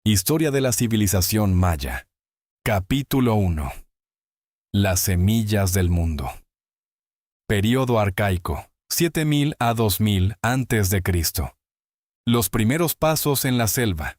Historia de la civilización maya. Capítulo 1. Las semillas del mundo. Período arcaico, 7000 a 2000 a.C. Los primeros pasos en la selva.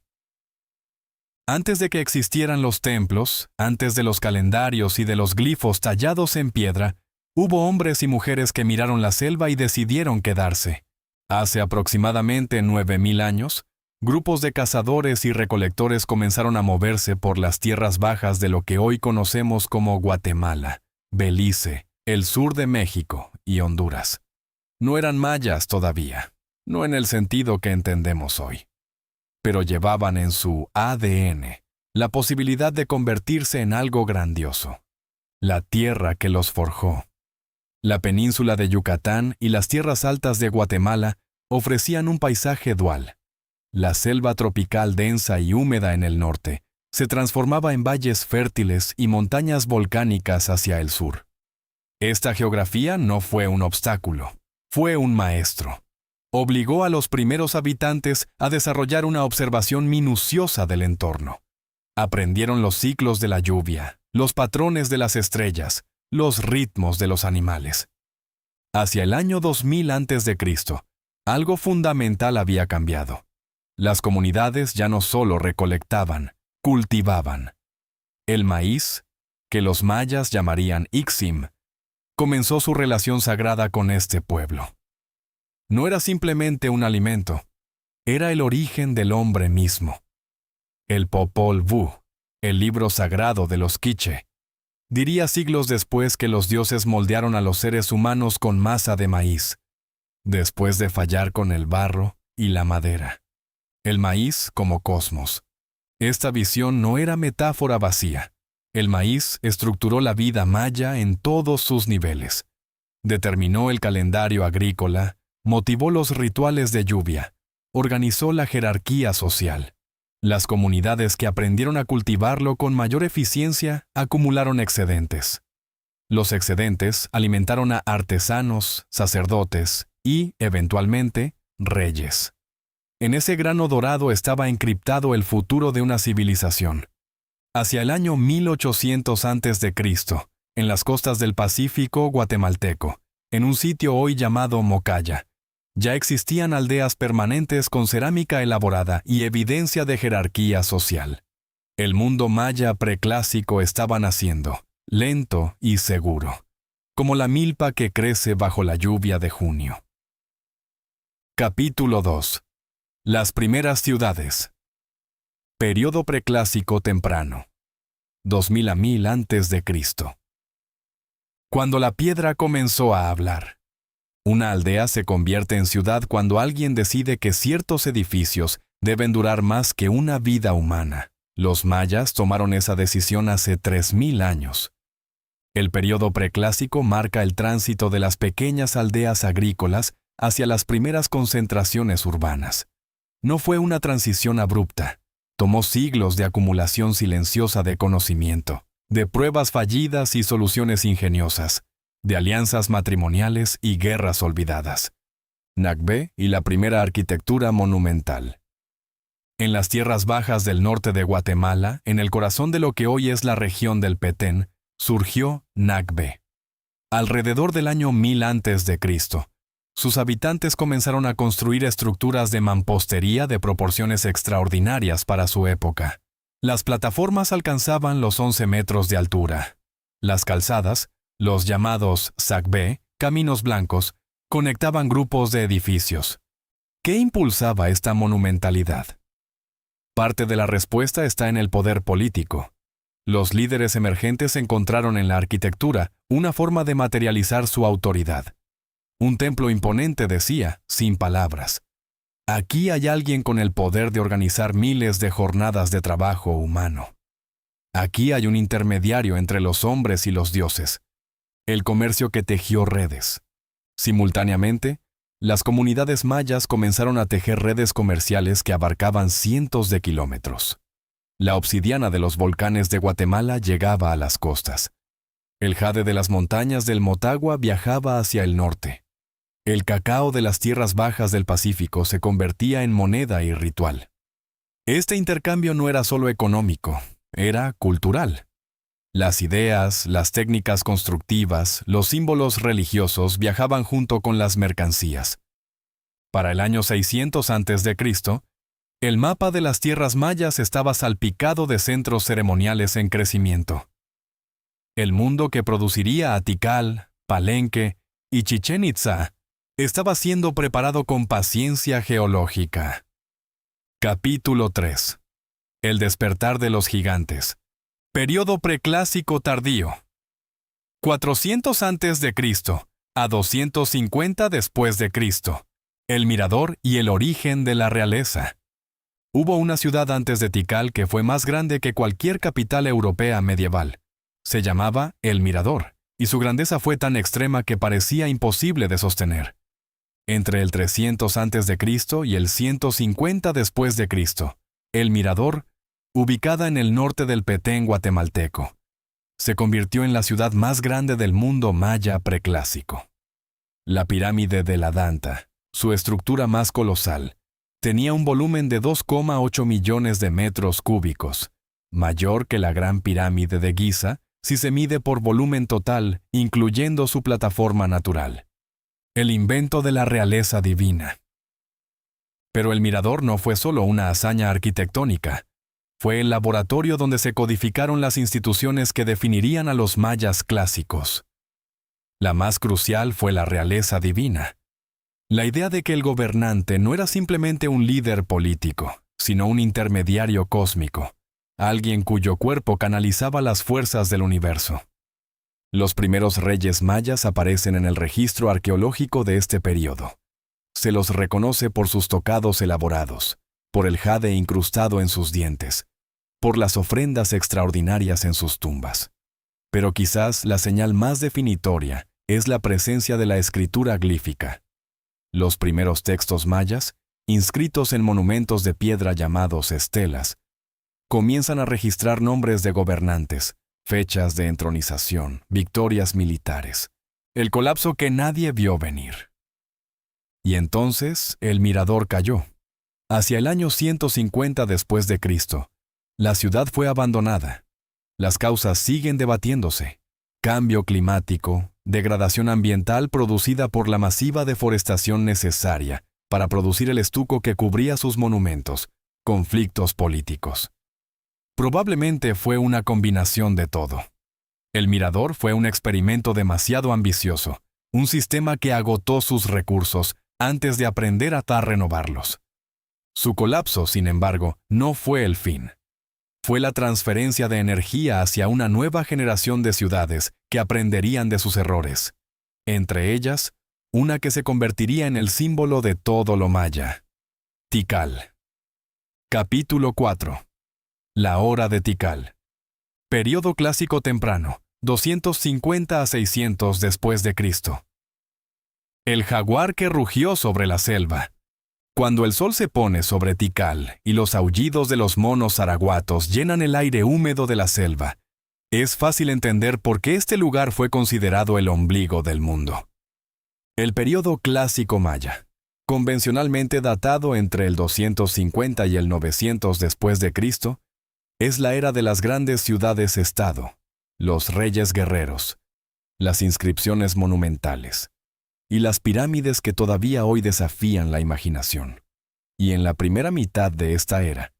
Antes de que existieran los templos, antes de los calendarios y de los glifos tallados en piedra, hubo hombres y mujeres que miraron la selva y decidieron quedarse. Hace aproximadamente 9000 años, grupos de cazadores y recolectores comenzaron a moverse por las tierras bajas de lo que hoy conocemos como Guatemala, Belice, el sur de México y Honduras. No eran mayas todavía, no en el sentido que entendemos hoy, pero llevaban en su ADN la posibilidad de convertirse en algo grandioso. La tierra que los forjó. La península de Yucatán y las tierras altas de Guatemala ofrecían un paisaje dual. La selva tropical densa y húmeda en el norte se transformaba en valles fértiles y montañas volcánicas hacia el sur. Esta geografía no fue un obstáculo, fue un maestro. Obligó a los primeros habitantes a desarrollar una observación minuciosa del entorno. Aprendieron los ciclos de la lluvia, los patrones de las estrellas, los ritmos de los animales. Hacia el año 2000 a.C., algo fundamental había cambiado. Las comunidades ya no solo recolectaban, cultivaban. El maíz, que los mayas llamarían Ixim, comenzó su relación sagrada con este pueblo. No era simplemente un alimento, era el origen del hombre mismo. El Popol Vuh, el libro sagrado de los Quiché, diría siglos después que los dioses moldearon a los seres humanos con masa de maíz, después de fallar con el barro y la madera. El maíz como cosmos. Esta visión no era metáfora vacía. El maíz estructuró la vida maya en todos sus niveles. Determinó el calendario agrícola, motivó los rituales de lluvia, organizó la jerarquía social. Las comunidades que aprendieron a cultivarlo con mayor eficiencia acumularon excedentes. Los excedentes alimentaron a artesanos, sacerdotes y, eventualmente, reyes. En ese grano dorado estaba encriptado el futuro de una civilización. Hacia el año 1800 a.C., en las costas del Pacífico guatemalteco, en un sitio hoy llamado Mocaya, ya existían aldeas permanentes con cerámica elaborada y evidencia de jerarquía social. El mundo maya preclásico estaba naciendo, lento y seguro, como la milpa que crece bajo la lluvia de junio. Capítulo 2. Las primeras ciudades. Período preclásico temprano. 2000 a 1000 a.C. Cuando la piedra comenzó a hablar. Una aldea se convierte en ciudad cuando alguien decide que ciertos edificios deben durar más que una vida humana. Los mayas tomaron esa decisión hace 3000 años. El período preclásico marca el tránsito de las pequeñas aldeas agrícolas hacia las primeras concentraciones urbanas. No fue una transición abrupta. Tomó siglos de acumulación silenciosa de conocimiento, de pruebas fallidas y soluciones ingeniosas, de alianzas matrimoniales y guerras olvidadas. Nagbe y la primera arquitectura monumental. En las tierras bajas del norte de Guatemala, en el corazón de lo que hoy es la región del Petén, surgió Nagbe. Alrededor del año 1000 a.C., sus habitantes comenzaron a construir estructuras de mampostería de proporciones extraordinarias para su época. Las plataformas alcanzaban los 11 metros de altura. Las calzadas, los llamados sacbé, caminos blancos, conectaban grupos de edificios. ¿Qué impulsaba esta monumentalidad? Parte de la respuesta está en el poder político. Los líderes emergentes encontraron en la arquitectura una forma de materializar su autoridad. Un templo imponente decía, sin palabras: aquí hay alguien con el poder de organizar miles de jornadas de trabajo humano. Aquí hay un intermediario entre los hombres y los dioses. El comercio que tejió redes. Simultáneamente, las comunidades mayas comenzaron a tejer redes comerciales que abarcaban cientos de kilómetros. La obsidiana de los volcanes de Guatemala llegaba a las costas. El jade de las montañas del Motagua viajaba hacia el norte. El cacao de las tierras bajas del Pacífico se convertía en moneda y ritual. Este intercambio no era solo económico, era cultural. Las ideas, las técnicas constructivas, los símbolos religiosos viajaban junto con las mercancías. Para el año 600 a.C., el mapa de las tierras mayas estaba salpicado de centros ceremoniales en crecimiento. El mundo que produciría a Tikal, Palenque y Chichén Itzá estaba siendo preparado con paciencia geológica. Capítulo 3. El despertar de los gigantes. Período preclásico tardío. 400 a.C. a 250 después de Cristo. El mirador y el origen de la realeza. Hubo una ciudad antes de Tikal que fue más grande que cualquier capital europea medieval. Se llamaba El Mirador, y su grandeza fue tan extrema que parecía imposible de sostener. Entre el 300 a.C. y el 150 después de Cristo, El Mirador, ubicada en el norte del Petén guatemalteco, se convirtió en la ciudad más grande del mundo maya preclásico. La pirámide de la Danta, su estructura más colosal, tenía un volumen de 2,8 millones de metros cúbicos, mayor que la Gran Pirámide de Giza si se mide por volumen total, incluyendo su plataforma natural. El invento de la realeza divina. Pero el mirador no fue solo una hazaña arquitectónica. Fue el laboratorio donde se codificaron las instituciones que definirían a los mayas clásicos. La más crucial fue la realeza divina. La idea de que el gobernante no era simplemente un líder político, sino un intermediario cósmico, alguien cuyo cuerpo canalizaba las fuerzas del universo. Los primeros reyes mayas aparecen en el registro arqueológico de este periodo. Se los reconoce por sus tocados elaborados, por el jade incrustado en sus dientes, por las ofrendas extraordinarias en sus tumbas. Pero quizás la señal más definitoria es la presencia de la escritura glífica. Los primeros textos mayas, inscritos en monumentos de piedra llamados estelas, comienzan a registrar nombres de gobernantes, fechas de entronización, victorias militares, el colapso que nadie vio venir. Y entonces el mirador cayó. Hacia el año 150 después de Cristo, la ciudad fue abandonada. Las causas siguen debatiéndose. Cambio climático, degradación ambiental producida por la masiva deforestación necesaria para producir el estuco que cubría sus monumentos, conflictos políticos. Probablemente fue una combinación de todo. El mirador fue un experimento demasiado ambicioso, un sistema que agotó sus recursos antes de aprender a renovarlos. Su colapso, sin embargo, no fue el fin. Fue la transferencia de energía hacia una nueva generación de ciudades que aprenderían de sus errores. Entre ellas, una que se convertiría en el símbolo de todo lo maya. Tikal. Capítulo 4. La hora de Tikal. Período clásico temprano, 250 a 600 después de Cristo. El jaguar que rugió sobre la selva. Cuando el sol se pone sobre Tikal y los aullidos de los monos araguatos llenan el aire húmedo de la selva, es fácil entender por qué este lugar fue considerado el ombligo del mundo. El período clásico maya, convencionalmente datado entre el 250 y el 900 después de Cristo, es la era de las grandes ciudades-estado, los reyes guerreros, las inscripciones monumentales y las pirámides que todavía hoy desafían la imaginación. Y en la primera mitad de esta era,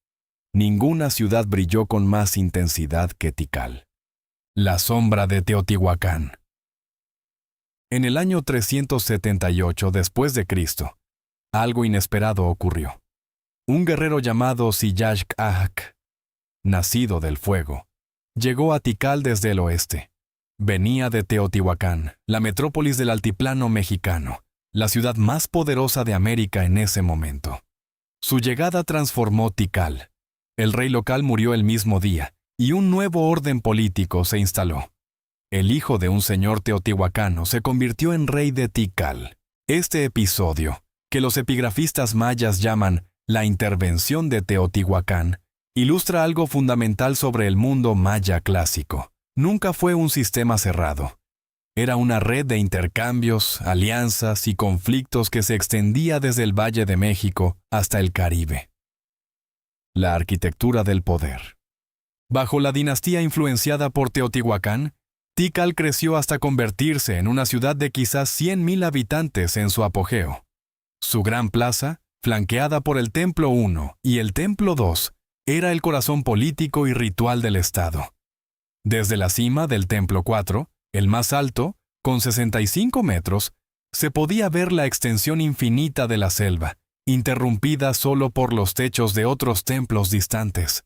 ninguna ciudad brilló con más intensidad que Tikal. La sombra de Teotihuacán. En el año 378 después de Cristo, algo inesperado ocurrió. Un guerrero llamado Sillashk-Ahk, nacido del fuego, llegó a Tikal desde el oeste. Venía de Teotihuacán, la metrópolis del altiplano mexicano, la ciudad más poderosa de América en ese momento. Su llegada transformó Tikal. El rey local murió el mismo día, y un nuevo orden político se instaló. El hijo de un señor teotihuacano se convirtió en rey de Tikal. Este episodio, que los epigrafistas mayas llaman la intervención de Teotihuacán, ilustra algo fundamental sobre el mundo maya clásico. Nunca fue un sistema cerrado. Era una red de intercambios, alianzas y conflictos que se extendía desde el Valle de México hasta el Caribe. La arquitectura del poder. Bajo la dinastía influenciada por Teotihuacán, Tikal creció hasta convertirse en una ciudad de quizás 100,000 habitantes en su apogeo. Su gran plaza, flanqueada por el Templo 1 y el Templo 2, era el corazón político y ritual del Estado. Desde la cima del Templo 4, el más alto, con 65 metros, se podía ver la extensión infinita de la selva, interrumpida solo por los techos de otros templos distantes.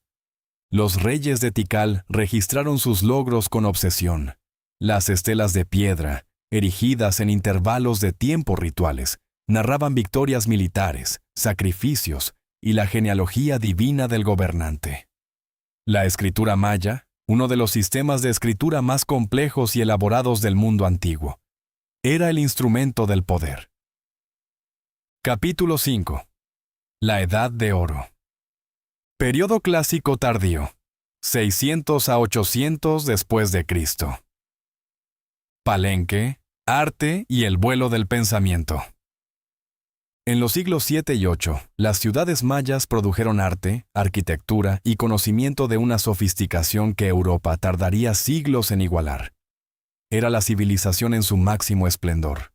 Los reyes de Tikal registraron sus logros con obsesión. Las estelas de piedra, erigidas en intervalos de tiempo rituales, narraban victorias militares, sacrificios y la genealogía divina del gobernante. La escritura maya, uno de los sistemas de escritura más complejos y elaborados del mundo antiguo, era el instrumento del poder. Capítulo 5. La Edad de Oro. Período clásico tardío, 600 a 800 después de Cristo. Palenque, arte y el vuelo del pensamiento. En los siglos 7 y 8, las ciudades mayas produjeron arte, arquitectura y conocimiento de una sofisticación que Europa tardaría siglos en igualar. Era la civilización en su máximo esplendor.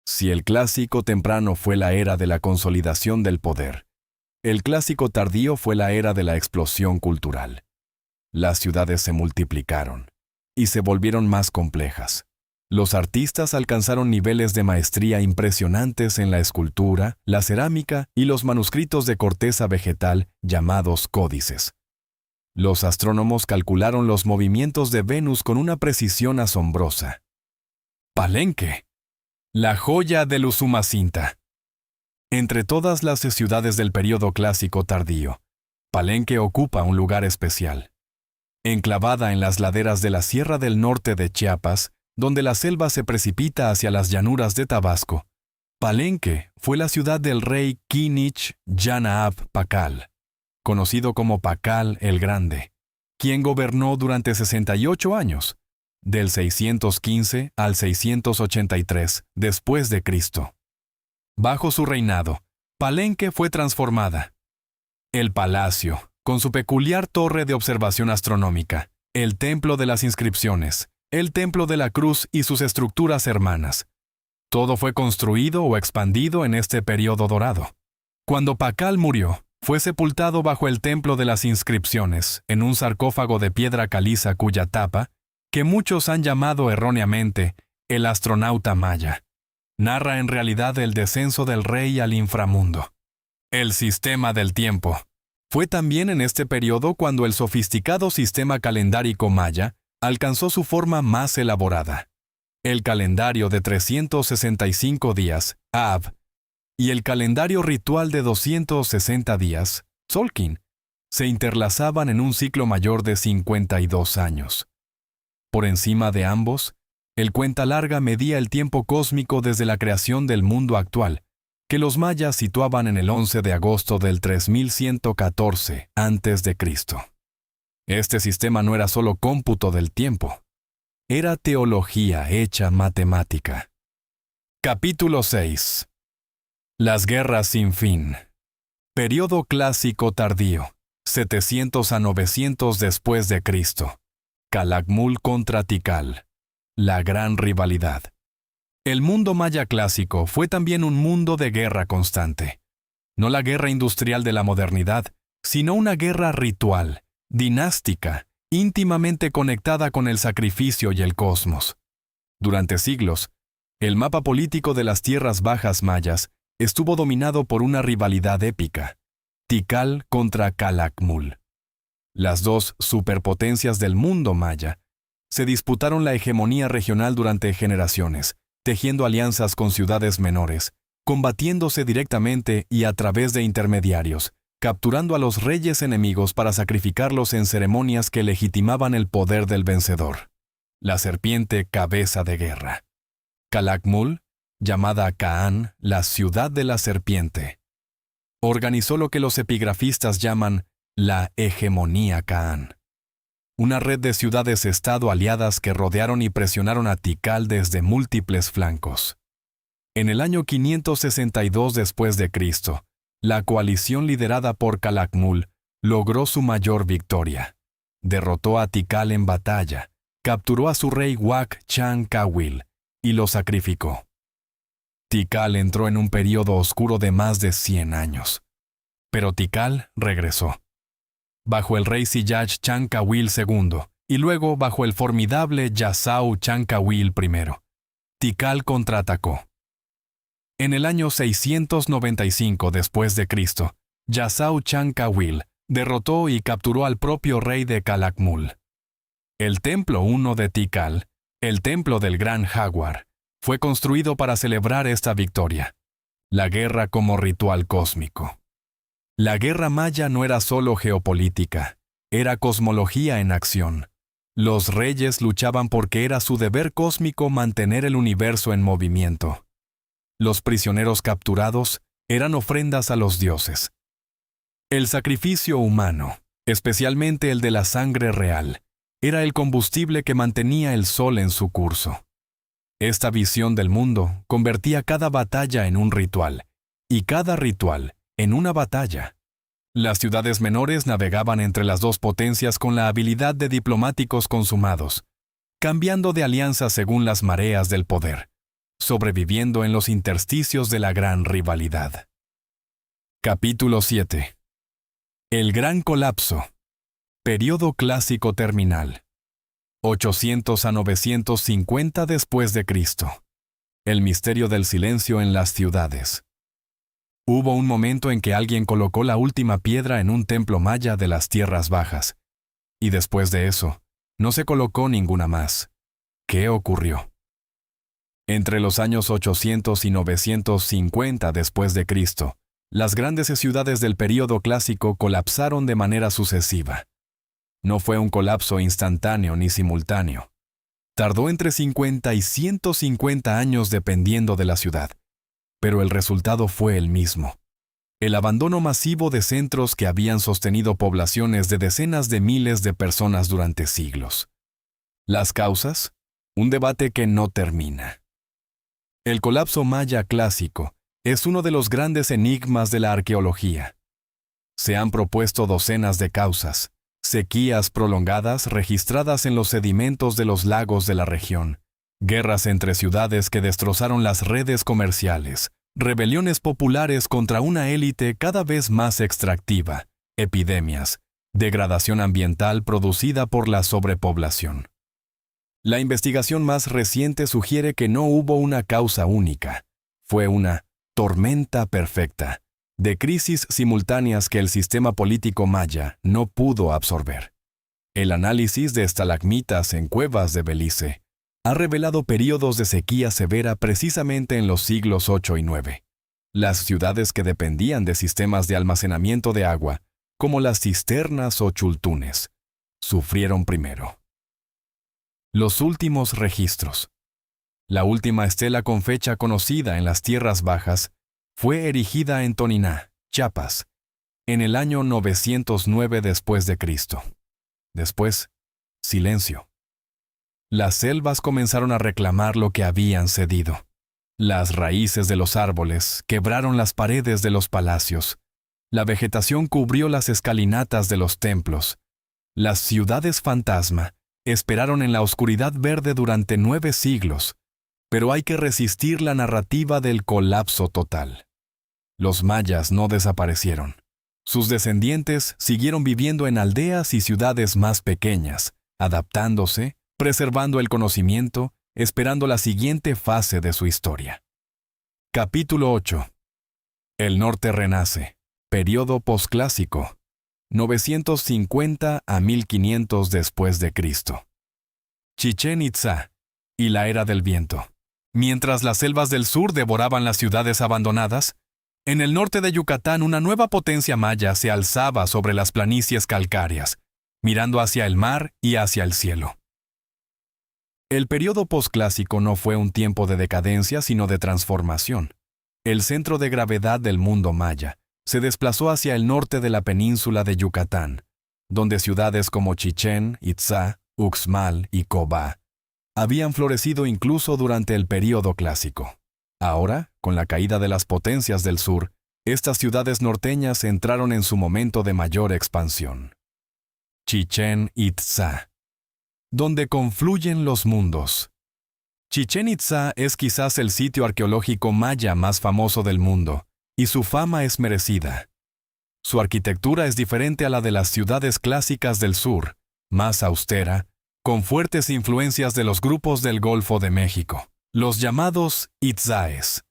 Si el clásico temprano fue la era de la consolidación del poder, el clásico tardío fue la era de la explosión cultural. Las ciudades se multiplicaron y se volvieron más complejas. Los artistas alcanzaron niveles de maestría impresionantes en la escultura, la cerámica y los manuscritos de corteza vegetal llamados códices. Los astrónomos calcularon los movimientos de Venus con una precisión asombrosa. Palenque, la joya del Usumacinta. Entre todas las ciudades del período clásico tardío, Palenque ocupa un lugar especial. Enclavada en las laderas de la Sierra del Norte de Chiapas, donde la selva se precipita hacia las llanuras de Tabasco, Palenque fue la ciudad del rey Kinich Yanaab Pakal, conocido como Pakal el Grande, quien gobernó durante 68 años, del 615 al 683 después de Cristo. Bajo su reinado, Palenque fue transformada. El palacio, con su peculiar torre de observación astronómica, el templo de las inscripciones, el templo de la cruz y sus estructuras hermanas. Todo fue construido o expandido en este periodo dorado. Cuando Pakal murió, fue sepultado bajo el templo de las inscripciones, en un sarcófago de piedra caliza cuya tapa, que muchos han llamado erróneamente el astronauta maya, narra en realidad el descenso del rey al inframundo. El sistema del tiempo. Fue también en este periodo cuando el sofisticado sistema calendárico maya alcanzó su forma más elaborada. El calendario de 365 días, Ab, y el calendario ritual de 260 días, Tzolkin, se interlazaban en un ciclo mayor de 52 años. Por encima de ambos, el cuentalarga medía el tiempo cósmico desde la creación del mundo actual, que los mayas situaban en el 11 de agosto del 3114 a.C. Este sistema no era solo cómputo del tiempo, era teología hecha matemática. Capítulo 6. Las guerras sin fin. Período clásico tardío, 700 a 900 después de Cristo. Calakmul contra Tikal. La gran rivalidad. El mundo maya clásico fue también un mundo de guerra constante. No la guerra industrial de la modernidad, sino una guerra ritual, dinástica, íntimamente conectada con el sacrificio y el cosmos. Durante siglos, el mapa político de las tierras bajas mayas estuvo dominado por una rivalidad épica, Tikal contra Calakmul. Las dos superpotencias del mundo maya se disputaron la hegemonía regional durante generaciones, tejiendo alianzas con ciudades menores, combatiéndose directamente y a través de intermediarios, capturando a los reyes enemigos para sacrificarlos en ceremonias que legitimaban el poder del vencedor. La serpiente cabeza de guerra. Calakmul, llamada Caán, la ciudad de la serpiente, organizó lo que los epigrafistas llaman la hegemonía Caán. Una red de ciudades-estado aliadas que rodearon y presionaron a Tikal desde múltiples flancos. En el año 562 después de Cristo, la coalición liderada por Calakmul logró su mayor victoria. Derrotó a Tikal en batalla, capturó a su rey Wak Chan Kawil y lo sacrificó. Tikal entró en un período oscuro de más de 100 años. Pero Tikal regresó. Bajo el rey Siyaj Chankawil II y luego bajo el formidable Yasau Chankawil I, Tikal contraatacó. En el año 695 después de Cristo, Yasau Chankawil derrotó y capturó al propio rey de Calakmul. El Templo 1 de Tikal, el Templo del Gran Jaguar, fue construido para celebrar esta victoria. La guerra como ritual cósmico. La guerra maya no era solo geopolítica, era cosmología en acción. Los reyes luchaban porque era su deber cósmico mantener el universo en movimiento. Los prisioneros capturados eran ofrendas a los dioses. El sacrificio humano, especialmente el de la sangre real, era el combustible que mantenía el sol en su curso. Esta visión del mundo convertía cada batalla en un ritual, y cada ritual en una batalla. Las ciudades menores navegaban entre las dos potencias con la habilidad de diplomáticos consumados, cambiando de alianza según las mareas del poder, sobreviviendo en los intersticios de la gran rivalidad. Capítulo 7. El Gran Colapso. Período Clásico Terminal. 800 a 950 después de Cristo. El misterio del silencio en las ciudades. Hubo un momento en que alguien colocó la última piedra en un templo maya de las tierras bajas, y después de eso, no se colocó ninguna más. ¿Qué ocurrió? Entre los años 800 y 950 después de Cristo, las grandes ciudades del período clásico colapsaron de manera sucesiva. No fue un colapso instantáneo ni simultáneo. Tardó entre 50 y 150 años dependiendo de la ciudad, pero el resultado fue el mismo. El abandono masivo de centros que habían sostenido poblaciones de decenas de miles de personas durante siglos. ¿Las causas? Un debate que no termina. El colapso maya clásico es uno de los grandes enigmas de la arqueología. Se han propuesto docenas de causas, sequías prolongadas registradas en los sedimentos de los lagos de la región, guerras entre ciudades que destrozaron las redes comerciales, rebeliones populares contra una élite cada vez más extractiva, epidemias, degradación ambiental producida por la sobrepoblación. La investigación más reciente sugiere que no hubo una causa única. Fue una tormenta perfecta de crisis simultáneas que el sistema político maya no pudo absorber. El análisis de estalagmitas en cuevas de Belice ha revelado períodos de sequía severa precisamente en los siglos 8 y 9. Las ciudades que dependían de sistemas de almacenamiento de agua, como las cisternas o chultunes, sufrieron primero. Los últimos registros. La última estela con fecha conocida en las tierras bajas fue erigida en Toniná, Chiapas, en el año 909 después de Cristo. Después, silencio. Las selvas comenzaron a reclamar lo que habían cedido. Las raíces de los árboles quebraron las paredes de los palacios. La vegetación cubrió las escalinatas de los templos. Las ciudades fantasma esperaron en la oscuridad verde durante 9 siglos, pero hay que resistir la narrativa del colapso total. Los mayas no desaparecieron. Sus descendientes siguieron viviendo en aldeas y ciudades más pequeñas, adaptándose, preservando el conocimiento, esperando la siguiente fase de su historia. Capítulo 8. El norte renace. Período posclásico. 950 a 1500 después de Cristo. Chichén Itzá y la era del viento. Mientras las selvas del sur devoraban las ciudades abandonadas, en el norte de Yucatán una nueva potencia maya se alzaba sobre las planicies calcáreas, mirando hacia el mar y hacia el cielo. El período posclásico no fue un tiempo de decadencia, sino de transformación. El centro de gravedad del mundo maya se desplazó hacia el norte de la península de Yucatán, donde ciudades como Chichén Itzá, Uxmal y Cobá habían florecido incluso durante el período clásico. Ahora, con la caída de las potencias del sur, Estas ciudades norteñas entraron en su momento de mayor expansión. Chichén Itzá, donde confluyen los mundos. Chichén Itzá es quizás el sitio arqueológico maya más famoso del mundo, y su fama es merecida. Su arquitectura es diferente a la de las ciudades clásicas del sur, más austera, con fuertes influencias de los grupos del Golfo de México, los llamados Itzáes,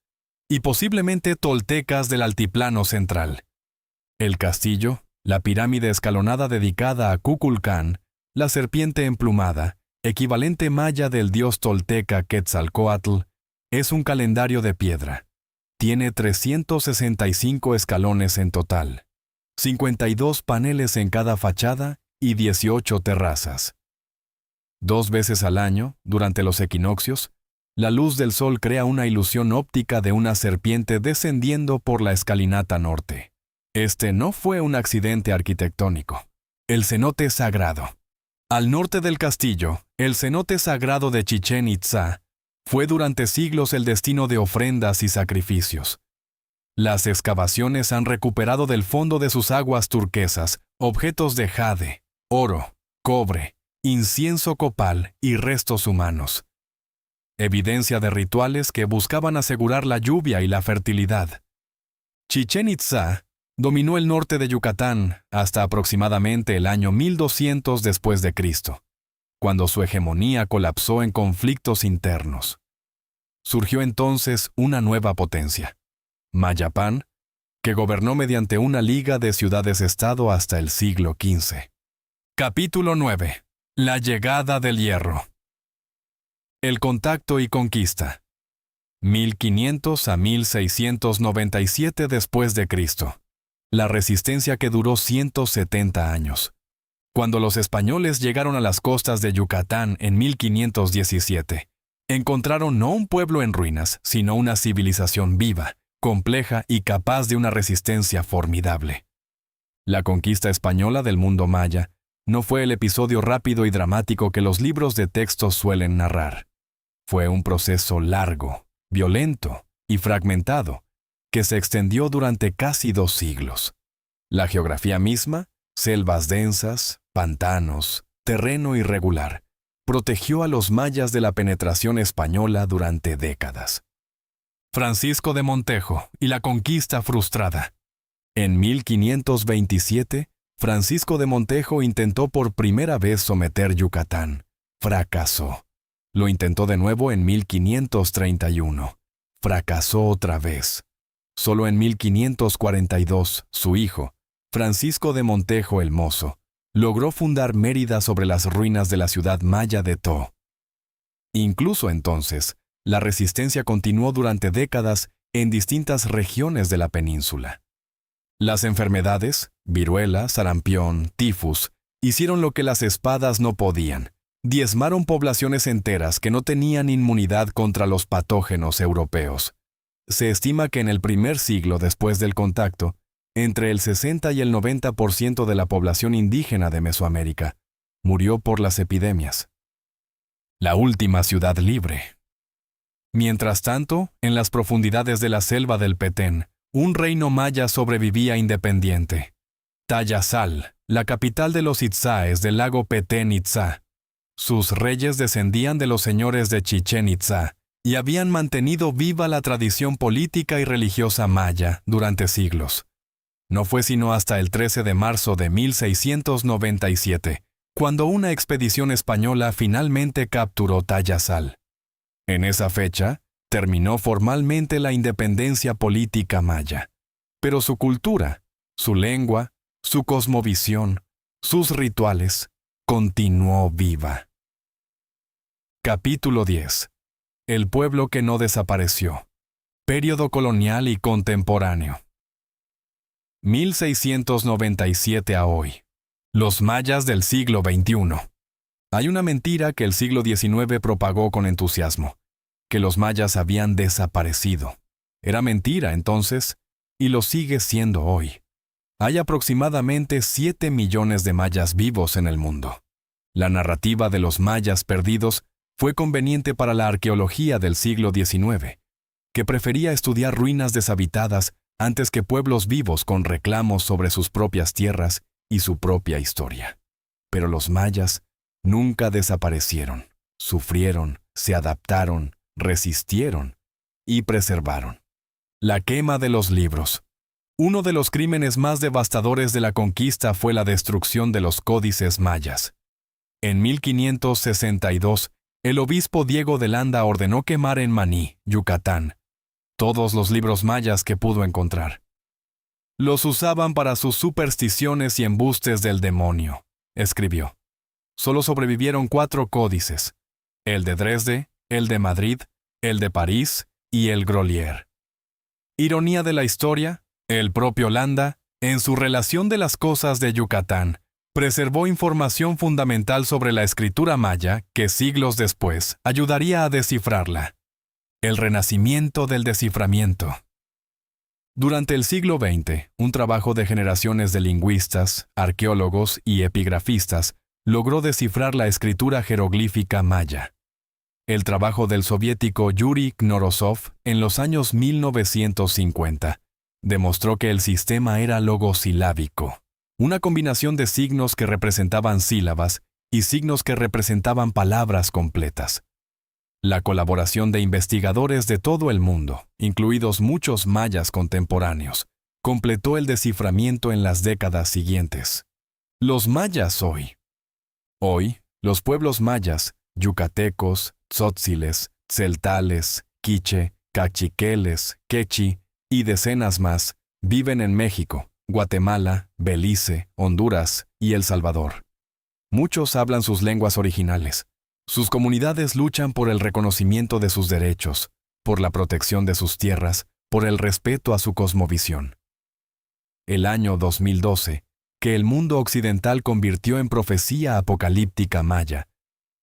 y posiblemente toltecas del altiplano central. El castillo, la pirámide escalonada dedicada a Kukulcán, la serpiente emplumada, equivalente maya del dios tolteca Quetzalcóatl, es un calendario de piedra. Tiene 365 escalones en total, 52 paneles en cada fachada y 18 terrazas. 2 veces al año, durante los equinoccios, la luz del sol crea una ilusión óptica de una serpiente descendiendo por la escalinata norte. Este no fue un accidente arquitectónico. El cenote sagrado. Al norte del castillo, el cenote sagrado de Chichén Itzá fue durante siglos el destino de ofrendas y sacrificios. Las excavaciones han recuperado del fondo de sus aguas turquesas objetos de jade, oro, cobre, incienso copal y restos humanos. Evidencia de rituales que buscaban asegurar la lluvia y la fertilidad. Chichén Itzá dominó el norte de Yucatán hasta aproximadamente el año 1200 después de Cristo, cuando su hegemonía colapsó en conflictos internos. Surgió entonces una nueva potencia, Mayapán, que gobernó mediante una liga de ciudades-estado hasta el siglo XV. Capítulo 9. La llegada del hierro. El contacto y conquista. 1500 a 1697 después de Cristo. La resistencia que duró 170 años. Cuando los españoles llegaron a las costas de Yucatán en 1517, encontraron no un pueblo en ruinas, sino una civilización viva, compleja y capaz de una resistencia formidable. La conquista española del mundo maya no fue el episodio rápido y dramático que los libros de texto suelen narrar. Fue un proceso largo, violento y fragmentado, que se extendió durante casi 2 siglos. La geografía misma, selvas densas, pantanos, terreno irregular, protegió a los mayas de la penetración española durante décadas. Francisco de Montejo y la conquista frustrada. En 1527, Francisco de Montejo intentó por primera vez someter Yucatán. Fracasó. Lo intentó de nuevo en 1531. Fracasó otra vez. Solo en 1542, su hijo, Francisco de Montejo el Mozo, logró fundar Mérida sobre las ruinas de la ciudad maya de To. Incluso entonces, la resistencia continuó durante décadas en distintas regiones de la península. Las enfermedades, viruela, sarampión, tifus, hicieron lo que las espadas no podían. Diezmaron poblaciones enteras que no tenían inmunidad contra los patógenos europeos. Se estima que en el primer siglo después del contacto, entre el 60 y el 90% de la población indígena de Mesoamérica murió por las epidemias. La última ciudad libre. Mientras tanto, en las profundidades de la selva del Petén, un reino maya sobrevivía independiente. Tayasal, la capital de los Itzáes del lago Petén Itzá. Sus reyes descendían de los señores de Chichén Itzá y habían mantenido viva la tradición política y religiosa maya durante siglos. No fue sino hasta el 13 de marzo de 1697, cuando una expedición española finalmente capturó Tayasal. En esa fecha, terminó formalmente la independencia política maya. Pero su cultura, su lengua, su cosmovisión, sus rituales, continuó viva. Capítulo 10. El pueblo que no desapareció. Período colonial y contemporáneo. 1697 a hoy. Los mayas del siglo XXI. Hay una mentira que el siglo XIX propagó con entusiasmo, que los mayas habían desaparecido. Era mentira entonces, y lo sigue siendo hoy. Hay aproximadamente 7 millones de mayas vivos en el mundo. La narrativa de los mayas perdidos fue conveniente para la arqueología del siglo XIX, que prefería estudiar ruinas deshabitadas antes que pueblos vivos con reclamos sobre sus propias tierras y su propia historia. Pero los mayas nunca desaparecieron, sufrieron, se adaptaron, resistieron y preservaron. La quema de los libros. Uno de los crímenes más devastadores de la conquista fue la destrucción de los códices mayas. En 1562, el obispo Diego de Landa ordenó quemar en Maní, Yucatán, todos los libros mayas que pudo encontrar. Los usaban para sus supersticiones y embustes del demonio, escribió. Solo sobrevivieron 4 códices: el de Dresde, el de Madrid, el de París y el Grolier. Ironía de la historia, el propio Landa, en su relación de las cosas de Yucatán, preservó información fundamental sobre la escritura maya que siglos después ayudaría a descifrarla. El renacimiento del desciframiento. Durante el siglo XX, un trabajo de generaciones de lingüistas, arqueólogos y epigrafistas logró descifrar la escritura jeroglífica maya. El trabajo del soviético Yuri Knorosov en los años 1950 demostró que el sistema era logosilábico, una combinación de signos que representaban sílabas y signos que representaban palabras completas. La colaboración de investigadores de todo el mundo, incluidos muchos mayas contemporáneos, completó el desciframiento en las décadas siguientes. Los mayas hoy. Hoy, los pueblos mayas, yucatecos, tzotziles, tzeltales, quiche, cachiqueles, quechi y decenas más, viven en México, Guatemala, Belice, Honduras y El Salvador. Muchos hablan sus lenguas originales. Sus comunidades luchan por el reconocimiento de sus derechos, por la protección de sus tierras, por el respeto a su cosmovisión. El año 2012, que el mundo occidental convirtió en profecía apocalíptica maya,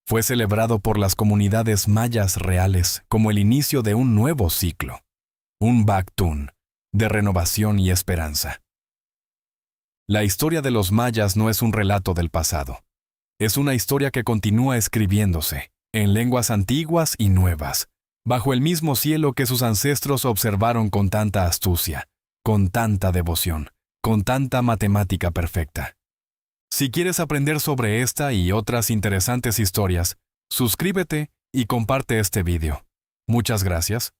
fue celebrado por las comunidades mayas reales como el inicio de un nuevo ciclo, un Bactún, de renovación y esperanza. La historia de los mayas no es un relato del pasado. Es una historia que continúa escribiéndose, en lenguas antiguas y nuevas, bajo el mismo cielo que sus ancestros observaron con tanta astucia, con tanta devoción, con tanta matemática perfecta. Si quieres aprender sobre esta y otras interesantes historias, suscríbete y comparte este video. Muchas gracias.